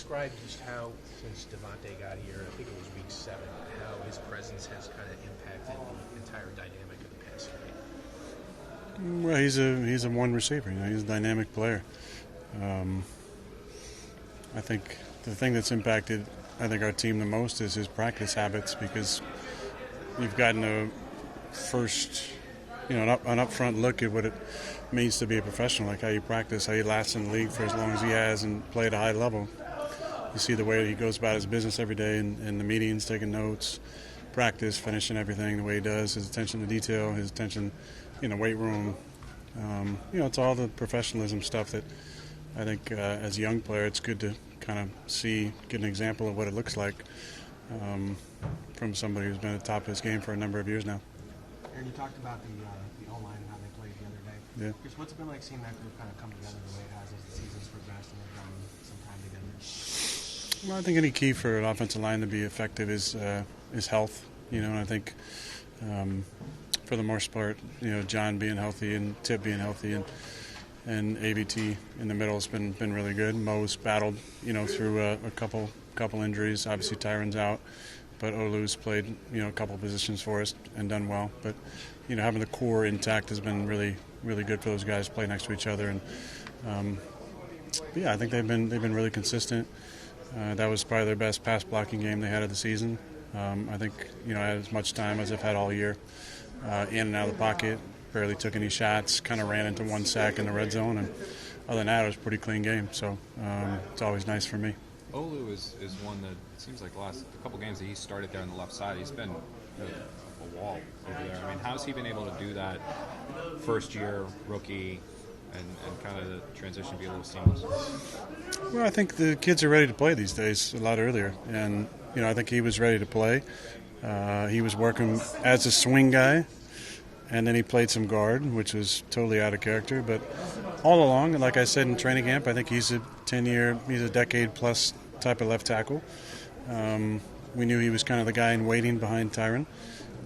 describe just how, since Devonta got here, I think it was week 7, how his presence has kind of impacted the entire dynamic of the passing game? Well, he's a one receiver. He's a dynamic player. I think the thing that's impacted, our team the most is his practice habits, because you've gotten an upfront look at what it means to be a professional, like how you practice, how you last in the league for as long as he has and play at a high level. You see the way he goes about his business every day in the meetings, taking notes, practice, finishing everything the way he does, his attention to detail, his attention in the weight room. It's all the professionalism stuff that I think as a young player it's good to kind of get an example of what it looks like from somebody who's been at the top of his game for a number of years now. Aaron, you talked about the O-line and how they played the other day. Yeah. Just what's it been like seeing that group kind of come together the way it has as the season's progressed and they've gotten some time together? Well, I think any key for an offensive line to be effective is health. And I think for the most part, John being healthy and Tip being healthy and ABT in the middle has been really good. Mo's battled, through a couple injuries. Obviously, Tyron's out, but Olu's played, a couple positions for us and done well. But having the core intact has been really, really good for those guys to play next to each other. And I think they've been really consistent. That was probably their best pass blocking game they had of the season. I think I had as much time as I've had all year, in and out of the pocket. Barely took any shots. Kind of ran into one sack in the red zone, and other than that, it was a pretty clean game. So it's always nice for me. Olu is one that it seems like the last couple games that he started there on the left side, he's been a wall over there. I mean, how's he been able to do that first year rookie and kind of the transition be a little seamless? Well, I think the kids are ready to play these days a lot earlier, and I think he was ready to play. He was working as a swing guy, and then he played some guard, which was totally out of character. But all along, like I said in training camp, I think he's a decade-plus type of left tackle. We knew he was kind of the guy in waiting behind Tyron.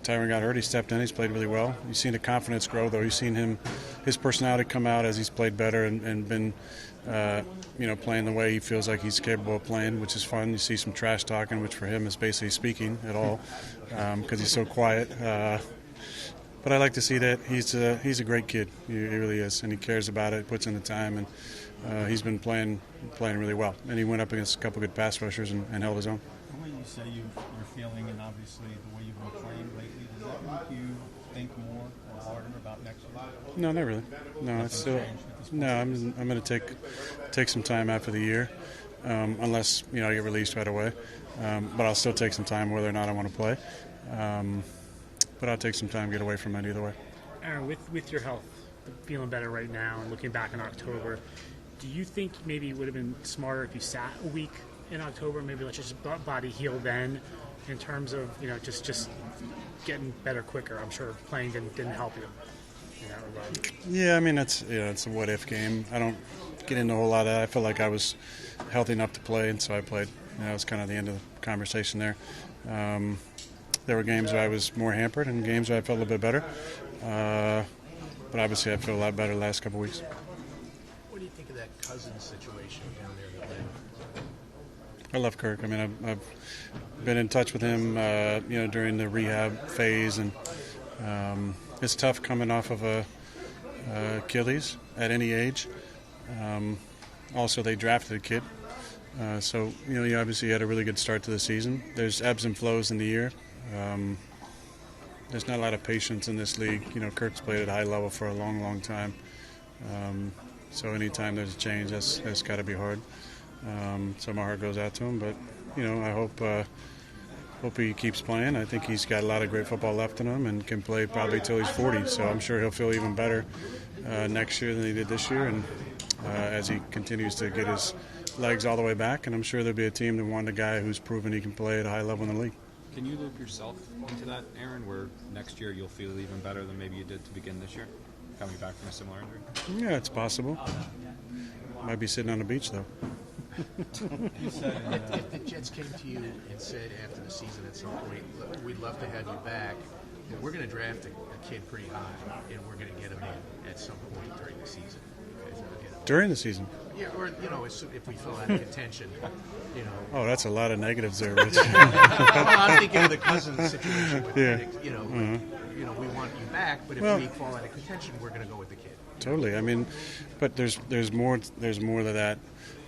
Tyron got hurt. He stepped in. He's played really well. You've seen the confidence grow, though. You've seen his personality come out as he's played better and been, playing the way he feels like he's capable of playing, which is fun. You see some trash talking, which for him is basically speaking at all, because he's so quiet. But I like to see that he's a great kid. He really is, and he cares about it, puts in the time, and he's been playing really well. And he went up against a couple good pass rushers and held his own. The way you say you're feeling, and obviously the way you've been playing lately, does that make you think more or harder about next year? No, not really. No, it's still. No, I'm going to take some time after the year, unless I get released right away. But I'll still take some time whether or not I want to play. But I'll take some time to get away from it either way. Aaron, with your health feeling better right now and looking back in October, do you think maybe it would have been smarter if you sat a week in October, maybe let your body heal then, in terms of just getting better quicker? I'm sure playing didn't help you in that regard. Yeah, I mean it's a what if game. I don't get into a whole lot of that. I felt like I was healthy enough to play, and so I played. That was kind of the end of the conversation there. There were games where I was more hampered and games where I felt a little bit better. But obviously I feel a lot better the last couple of weeks. What do you think of that Cousins situation down there that led? I love Kirk. I mean, I've been in touch with him, during the rehab phase, and it's tough coming off of a Achilles at any age. Also, they drafted a kid, so you obviously had a really good start to the season. There's ebbs and flows in the year. There's not a lot of patience in this league. Kirk's played at a high level for a long, long time. So anytime there's a change, that's got to be hard. So my heart goes out to him. But, I hope he keeps playing. I think he's got a lot of great football left in him and can play probably till he's 40. So I'm sure he'll feel even better next year than he did this year. And as he continues to get his legs all the way back. And I'm sure there'll be a team that want a guy who's proven he can play at a high level in the league. Can you loop yourself into that, Aaron, where next year you'll feel even better than maybe you did to begin this year, coming back from a similar injury? Yeah, it's possible. Might be sitting on the beach, though. If the Jets came to you and said after the season at some point, we'd love to have you back, but we're going to draft a kid pretty high, and we're going to get him in at some point during the season. You guys ever get him? during the season. Yeah, or if we fell out of contention, Oh, that's a lot of negatives there, Rich. Well, I'm thinking of the Cousins situation. With Yeah. We want you back, but if we fall out of contention, we're going to go with the kid. Totally. I mean, but there's more to that.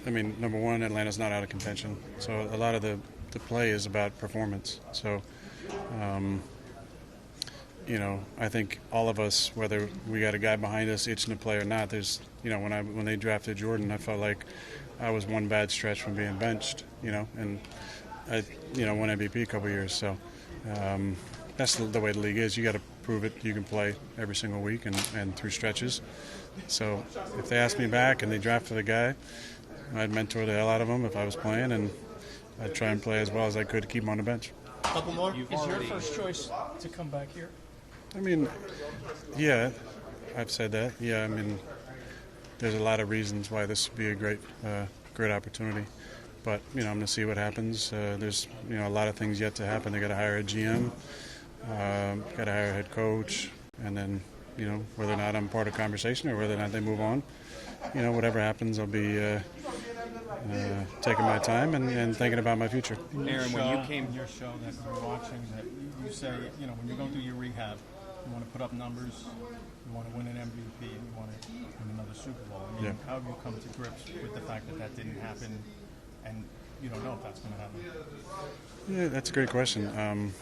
I mean, number one, Atlanta's not out of contention, so a lot of the play is about performance. So, I think all of us, whether we got a guy behind us itching to play or not, there's, when they drafted Jordan, I felt like I was one bad stretch from being benched, and I, won MVP a couple years. So that's the way the league is. You got to prove it. You can play every single week and through stretches. So if they asked me back and they drafted a guy, I'd mentor the hell out of him if I was playing, and I'd try and play as well as I could to keep him on the bench. Couple more. Is your first choice to come back here? I mean, yeah, I've said that. Yeah, I mean, there's a lot of reasons why this would be a great opportunity. But, I'm going to see what happens. There's, a lot of things yet to happen. They got to hire a GM, got to hire a head coach, and then, whether or not I'm part of the conversation or whether or not they move on. Whatever happens, I'll be taking my time and thinking about my future. Aaron, when you came, your show that you're watching, that you say, when you're going through your rehab, you want to put up numbers, you want to win an MVP, and you want to win another Super Bowl. I mean, how have you come to grips with the fact that didn't happen, and you don't know if that's going to happen? Yeah, that's a great question.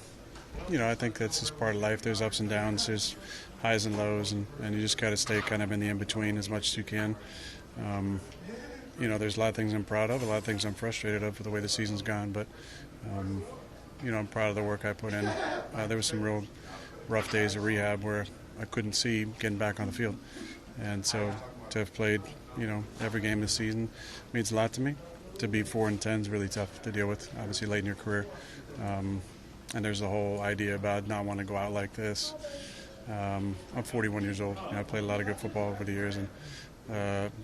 I think that's just part of life. There's ups and downs, there's highs and lows, and you just got to stay kind of in the in-between as much as you can. There's a lot of things I'm proud of, a lot of things I'm frustrated of for the way the season's gone, but, I'm proud of the work I put in. There was some real rough days of rehab where I couldn't see getting back on the field. And so to have played, every game this season means a lot to me. To be 4-10 is really tough to deal with, obviously late in your career. And there's the whole idea about not wanting to go out like this. I'm 41 years old. I played a lot of good football over the years, and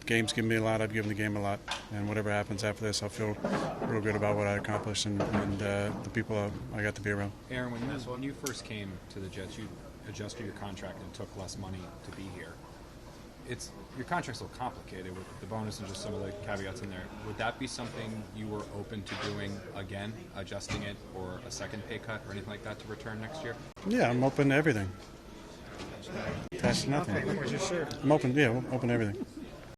games give me a lot. I've given the game a lot, and whatever happens after this, I'll feel real good about what I accomplished and the people I got to be around. Aaron, when you first came to the Jets, you adjusted your contract and took less money to be here. Your contract's a little complicated with the bonus and just some of the caveats in there. Would that be something you were open to doing again, adjusting it, or a second pay cut or anything like that to return next year? Yeah, I'm open to everything. That's nothing. I'm open to everything.